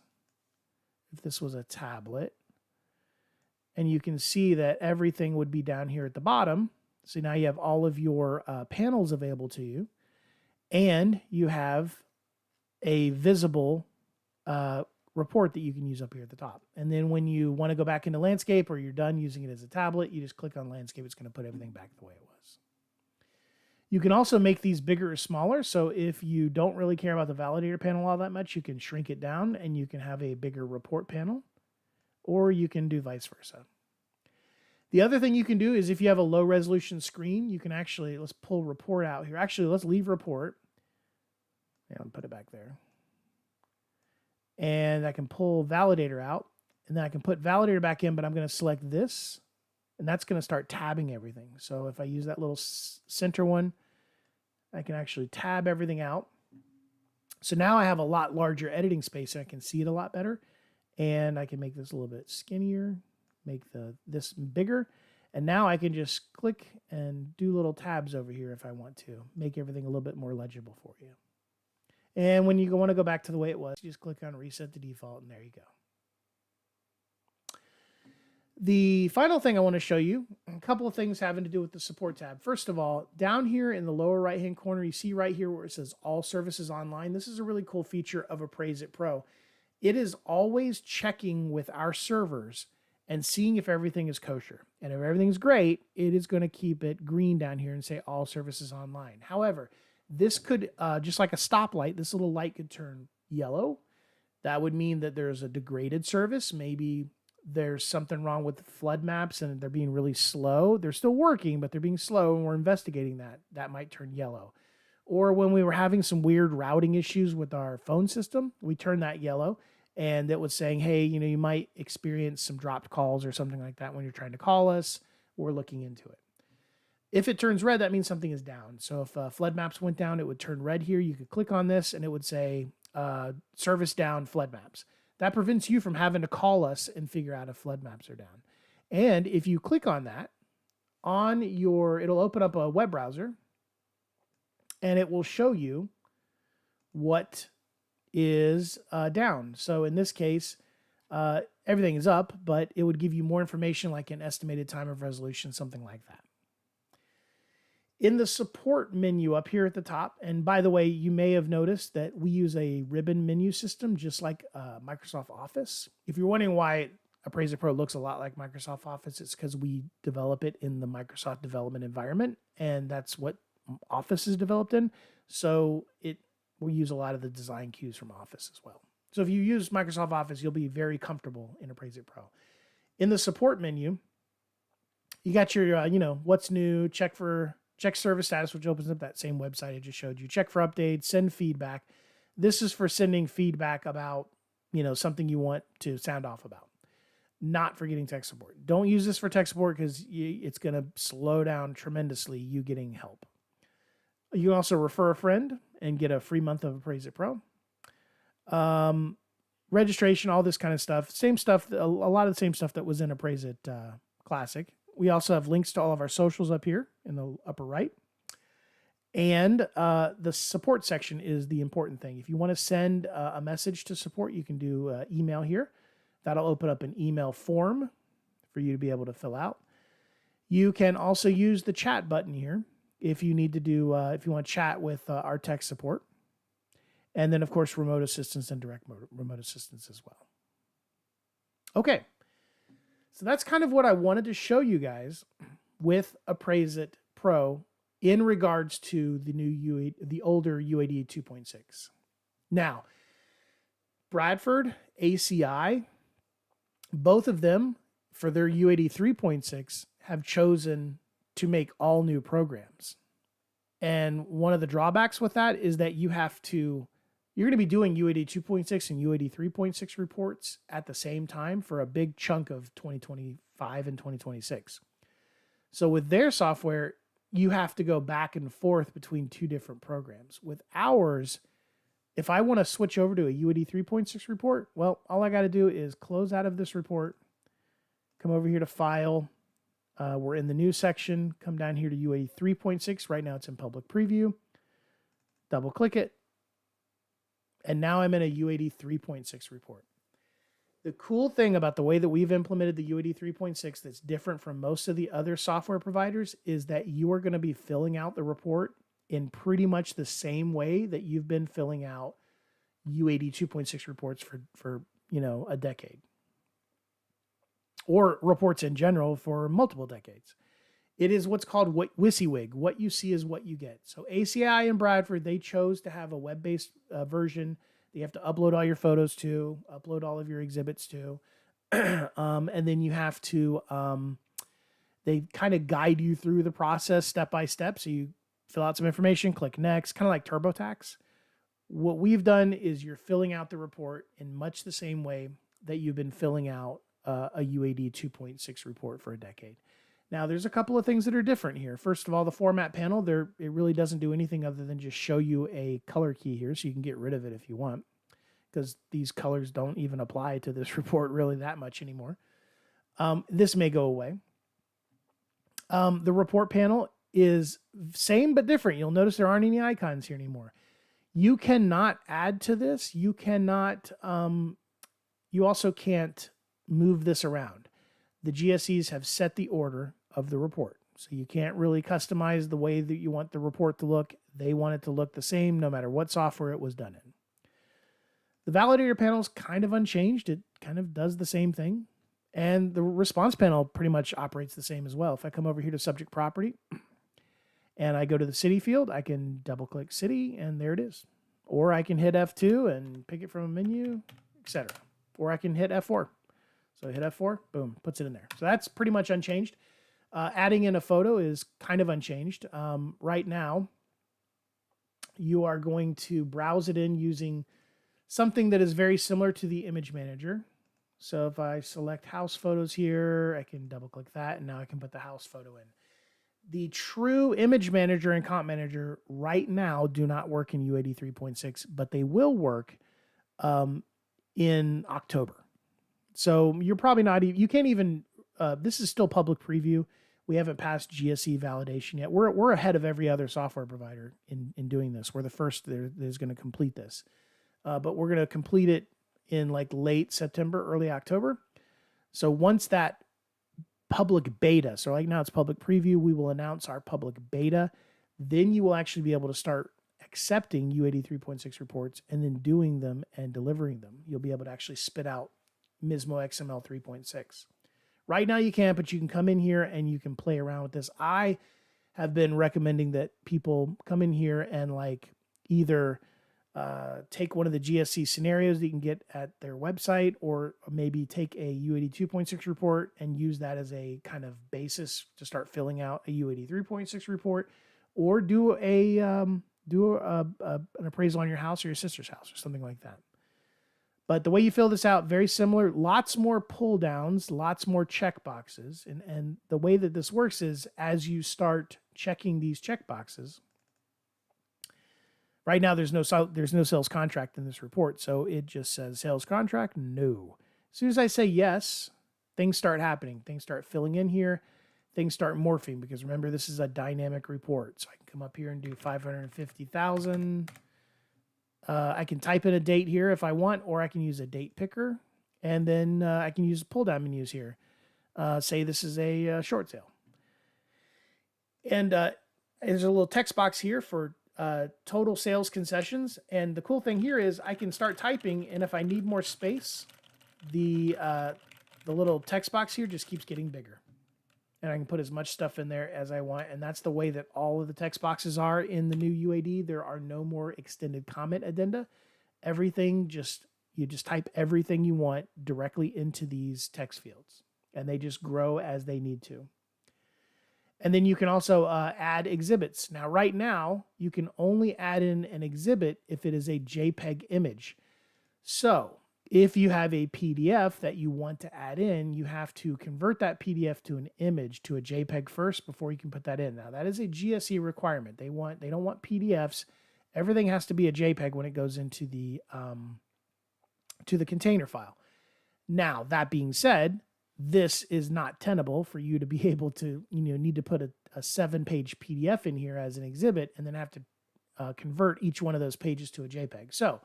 If this was a tablet, and you can see that everything would be down here at the bottom. So now you have all of your panels available to you, and you have a visible report that you can use up here at the top. And then when you want to go back into landscape or you're done using it as a tablet, you just click on landscape. It's going to put everything back the way it was. You can also make these bigger or smaller. So if you don't really care about the validator panel all that much, you can shrink it down and you can have a bigger report panel, or you can do vice versa. The other thing you can do is if you have a low resolution screen, you can actually, let's pull report out here. Actually, let's leave report. Yeah, I'll put it back there. And I can pull validator out, and then I can put validator back in, but I'm going to select this, and that's going to start tabbing everything. So if I use that little center one, I can actually tab everything out. So now I have a lot larger editing space, and I can see it a lot better. And I can make this a little bit skinnier, make this bigger. And now I can just click and do little tabs over here if I want to, make everything a little bit more legible for you. And when you want to go back to the way it was, you just click on reset the default, and there you go. The final thing I want to show you, a couple of things having to do with the support tab. First of all, down here in the lower right-hand corner, you see right here where it says all services online. This is a really cool feature of Appraise-It Pro. It is always checking with our servers and seeing if everything is kosher. And if everything's great, it is going to keep it green down here and say all services online. However, this could, just like a stoplight, this little light could turn yellow. That would mean that there's a degraded service. Maybe there's something wrong with flood maps and they're being really slow. They're still working, but they're being slow, and we're investigating that. That might turn yellow. Or when we were having some weird routing issues with our phone system, we turned that yellow, and it was saying, hey, you might experience some dropped calls or something like that when you're trying to call us. We're looking into it. If it turns red, that means something is down. So if flood maps went down, it would turn red here. You could click on this and it would say service down flood maps. That prevents you from having to call us and figure out if flood maps are down. And if you click on that, it'll open up a web browser and it will show you what is down. So in this case, everything is up, but it would give you more information like an estimated time of resolution, something like that. In the support menu up here at the top, and by the way, you may have noticed that we use a ribbon menu system just like Microsoft Office. If you're wondering why Appraise-It Pro looks a lot like Microsoft Office, it's because we develop it in the Microsoft development environment, and that's what Office is developed in. So we use a lot of the design cues from Office as well. So if you use Microsoft Office, you'll be very comfortable in Appraise-It Pro. In the support menu, you got your, what's new, check service status, which opens up that same website I just showed you. Check for updates, send feedback. This is for sending feedback about, something you want to sound off about, not for getting tech support. Don't use this for tech support because it's going to slow down tremendously you getting help. You can also refer a friend, and get a free month of Appraise-It Pro. Registration, all this kind of stuff. Same stuff, a lot of the same stuff that was in Appraise-It Classic. We also have links to all of our socials up here in the upper right. And the support section is the important thing. If you want to send a message to support, you can do email here. That'll open up an email form for you to be able to fill out. You can also use the chat button here if you need to do, if you want to chat with our tech support. And then, of course, remote assistance and direct remote assistance as well. Okay. So that's kind of what I wanted to show you guys with Appraise-It Pro in regards to the older UAD 2.6. Now, Bradford, ACI, both of them for their UAD 3.6 have chosen to make all new programs. And one of the drawbacks with that is that you're going to be doing UAD 2.6 and UAD 3.6 reports at the same time for a big chunk of 2025 and 2026. So with their software, you have to go back and forth between two different programs. With ours, if I want to switch over to a UAD 3.6 report, well, all I got to do is close out of this report, come over here to File. We're in the New section. Come down here to UAD 3.6. Right now it's in public preview. Double click it. And now I'm in a UAD 3.6 report. The cool thing about the way that we've implemented the UAD 3.6 that's different from most of the other software providers is that you are going to be filling out the report in pretty much the same way that you've been filling out UAD 2.6 reports for a decade. Or reports in general for multiple decades. It is what's called WYSIWYG. What you see is what you get. So ACI and Bradford, they chose to have a web-based version. You have to upload all your photos to, upload all of your exhibits to. And then you have to, they kind of guide you through the process step by step. So you fill out some information, click next, kind of like TurboTax. What we've done is you're filling out the report in much the same way that you've been filling out a UAD 2.6 report for a decade. Now, there's a couple of things that are different here. First of all, the format panel, it really doesn't do anything other than just show you a color key here, so you can get rid of it if you want, because these colors don't even apply to this report really that much anymore. This may go away. The report panel is same but different. You'll notice there aren't any icons here anymore. You cannot add to this. You cannot. You also can't move this around. The GSEs have set the order of the report. So you can't really customize the way that you want the report to look. They want it to look the same no matter what software it was done in. The validator panel is kind of unchanged. It kind of does the same thing. And the response panel pretty much operates the same as well. If I come over here to subject property and I go to the city field, I can double click city and there it is. Or I can hit F2 and pick it from a menu, etc. Or I can hit F4. So hit F4, boom, puts it in there. So that's pretty much unchanged. Adding in a photo is kind of unchanged. Right now, you are going to browse it in using something that is very similar to the image manager. So if I select house photos here, I can double click that and now I can put the house photo in. The true image manager and comp manager right now do not work in UAD 3.6, but they will work in October. So you're probably not even, you can't even, this is still public preview. We haven't passed GSE validation yet. We're ahead of every other software provider in doing this. We're the first that is going to complete this. But we're going to complete it in like late September, early October. So once that public beta, so like now it's public preview, we will announce our public beta. Then you will actually be able to start accepting UAD 3.6 reports and then doing them and delivering them. You'll be able to actually spit out MISMO XML 3.6. Right now you can't, but you can come in here and you can play around with this. I have been recommending that people come in here and like either take one of the GSC scenarios that you can get at their website, or maybe take a UAD 2.6 report and use that as a kind of basis to start filling out a UAD 3.6 report, or do an appraisal on your house or your sister's house or something like that. But the way you fill this out, very similar, lots more pull downs, lots more check boxes. And the way that this works is as you start checking these check boxes, Right now, there's no sales contract in this report, so it just says sales contract, no. As soon as I say yes, things start happening. Things start filling in here. Things start morphing, because remember, this is a dynamic report. So I can come up here and do 550,000. I can type in a date here if I want, or I can use a date picker, and then I can use pull down menus here. Say this is a short sale. And there's a little text box here for total sales concessions. And the cool thing here is I can start typing, and if I need more space, the little text box here just keeps getting bigger. And I can put as much stuff in there as I want. And that's the way that all of the text boxes are in the new UAD. There are no more extended comment addenda. Everything you just type everything you want directly into these text fields, and they just grow as they need to. And then you can also add exhibits. Now, right now, you can only add in an exhibit if it is a JPEG image. So if you have a PDF that you want to add in, you have to convert that PDF to an image, to a JPEG first, before you can put that in. Now, that is a GSE requirement. They don't want PDFs. Everything has to be a JPEG when it goes into the container file. Now, that being said, this is not tenable for you to be able to, need to put a 7-page PDF in here as an exhibit and then have to convert each one of those pages to a JPEG. So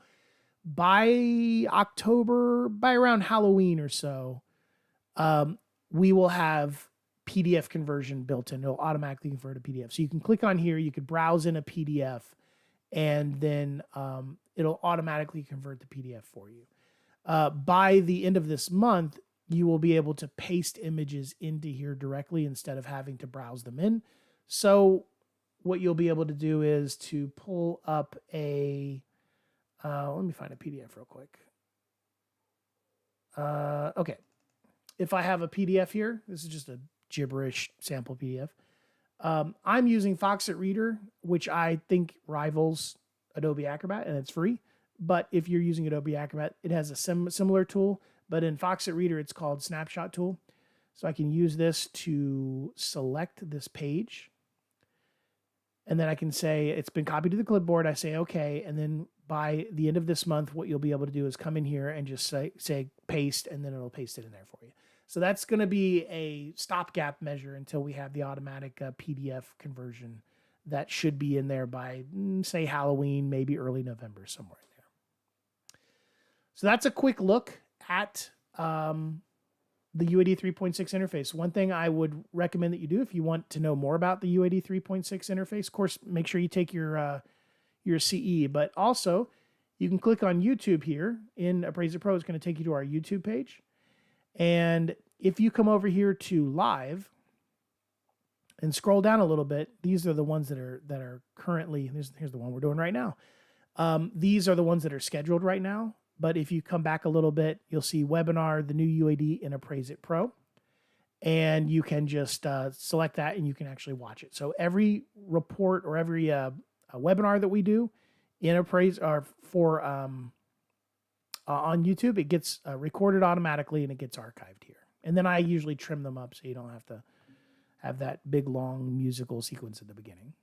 by October, by around Halloween or so, we will have PDF conversion built in. It'll automatically convert a PDF. So you can click on here, you could browse in a PDF, and then it'll automatically convert the PDF for you. By the end of this month, you will be able to paste images into here directly instead of having to browse them in. So what you'll be able to do is to pull up a, let me find a PDF real quick. Okay. If I have a PDF here, this is just a gibberish sample PDF. I'm using Foxit Reader, which I think rivals Adobe Acrobat, and it's free. But if you're using Adobe Acrobat, it has a similar tool. But in Foxit Reader, it's called Snapshot Tool. So I can use this to select this page. And then I can say it's been copied to the clipboard. I say, okay. And then by the end of this month, what you'll be able to do is come in here and just say paste, and then it'll paste it in there for you. So that's going to be a stopgap measure until we have the automatic PDF conversion that should be in there by, say, Halloween, maybe early November, somewhere in there. So that's a quick look at the UAD 3.6 interface. One thing I would recommend that you do if you want to know more about the UAD 3.6 interface, of course, make sure you take your CE, but also you can click on YouTube here in Appraise-It Pro. It's going to take you to our YouTube page. And if you come over here to live and scroll down a little bit, these are the ones that are currently, here's the one we're doing right now. These are the ones that are scheduled right now. But if you come back a little bit, you'll see webinar, the new UAD in Appraise-It Pro. And you can just select that and you can actually watch it. So every report or every webinar that we do in Appraise or for on YouTube, it gets recorded automatically and it gets archived here. And then I usually trim them up so you don't have to have that big, long musical sequence at the beginning.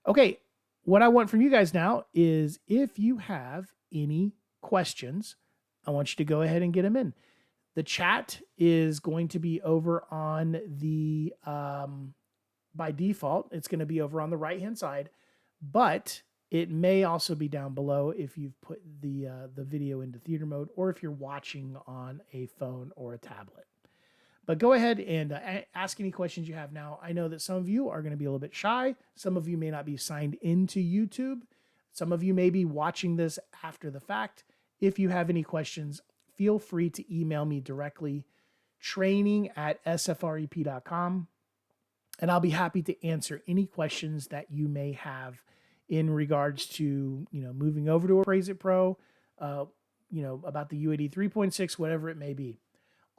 Okay, what I want from you guys now is if you have any questions, I want you to go ahead and get them in. The chat is going to be over on the, by default, it's going to be over on the right-hand side, but it may also be down below if you've put the video into theater mode or if you're watching on a phone or a tablet. But go ahead and ask any questions you have now. I know that some of you are going to be a little bit shy. Some of you may not be signed into YouTube. Some of you may be watching this after the fact. If you have any questions, feel free to email me directly, training@sfrep.com, and I'll be happy to answer any questions that you may have in regards to, moving over to Appraise-It Pro, about the UAD 3.6, whatever it may be.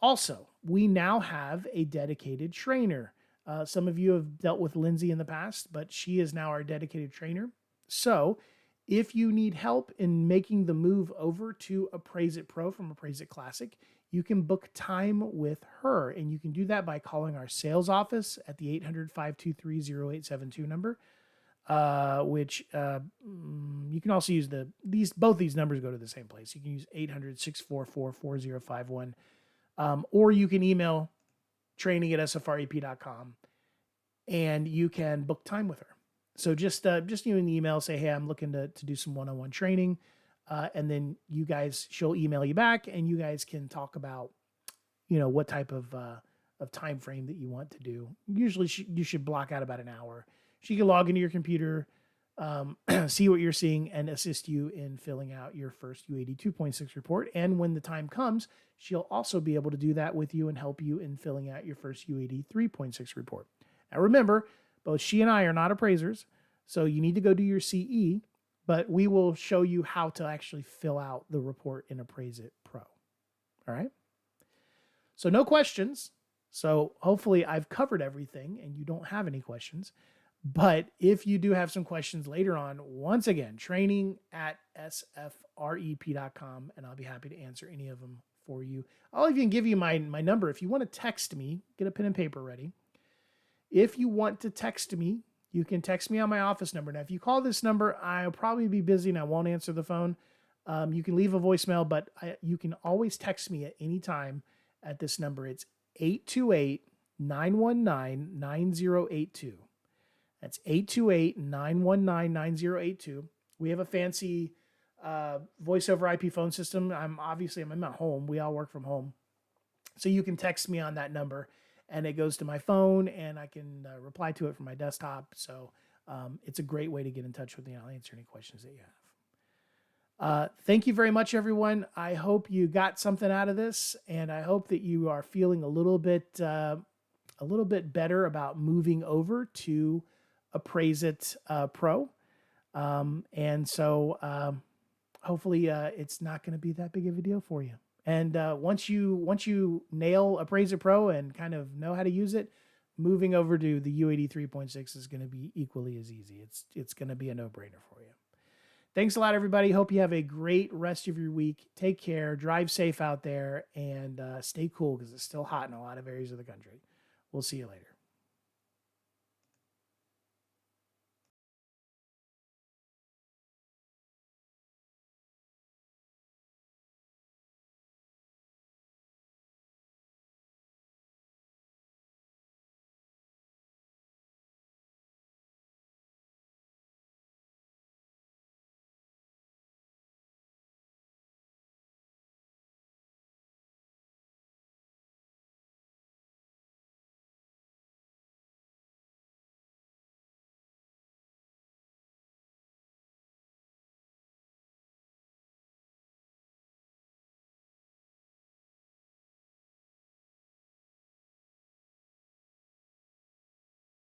Also, we now have a dedicated trainer. Some of you have dealt with Lindsay in the past, but she is now our dedicated trainer. So if you need help in making the move over to Appraise-It Pro from Appraise-It Classic, you can book time with her. And you can do that by calling our sales office at the 800-523-0872 number. which you can also use both these numbers go to the same place. You can use 800-644-4051, or you can email training@sfrep.com, and you can book time with her. So just you in the email, say, hey, I'm looking to do some one-on-one training. And then she'll email you back, and you guys can talk about, what type of time frame that you want to do. Usually you should block out about an hour. She can log into your computer, see what you're seeing, and assist you in filling out your first UAD 2.6 report. And when the time comes, she'll also be able to do that with you and help you in filling out your first UAD 3.6 report. Now remember, both she and I are not appraisers, so you need to go do your CE, but we will show you how to actually fill out the report in Appraise-It Pro. All right? So no questions. So hopefully I've covered everything and you don't have any questions. But if you do have some questions later on, once again, training@sfrep.com, and I'll be happy to answer any of them for you. I'll even give you my number. If you want to text me, get a pen and paper ready. If you want to text me, you can text me on my office number. Now, if you call this number, I'll probably be busy and I won't answer the phone. You can leave a voicemail, but you can always text me at any time at this number. It's 828-919-9082. That's 828-919-9082. We have a fancy voice over IP phone system. I'm at home. We all work from home. So you can text me on that number, and it goes to my phone, and I can reply to it from my desktop. So it's a great way to get in touch with me. I'll answer any questions that you have. Thank you very much, everyone. I hope you got something out of this, and I hope that you are feeling a little bit better about moving over to Appraise-It Pro. And so hopefully it's not going to be that big of a deal for you. And once you nail Appraise-It Pro and kind of know how to use it, moving over to the UAD 3.6 is going to be equally as easy. It's going to be a no-brainer for you. Thanks a lot, everybody. Hope you have a great rest of your week. Take care, drive safe out there, and stay cool because it's still hot in a lot of areas of the country. We'll see you later.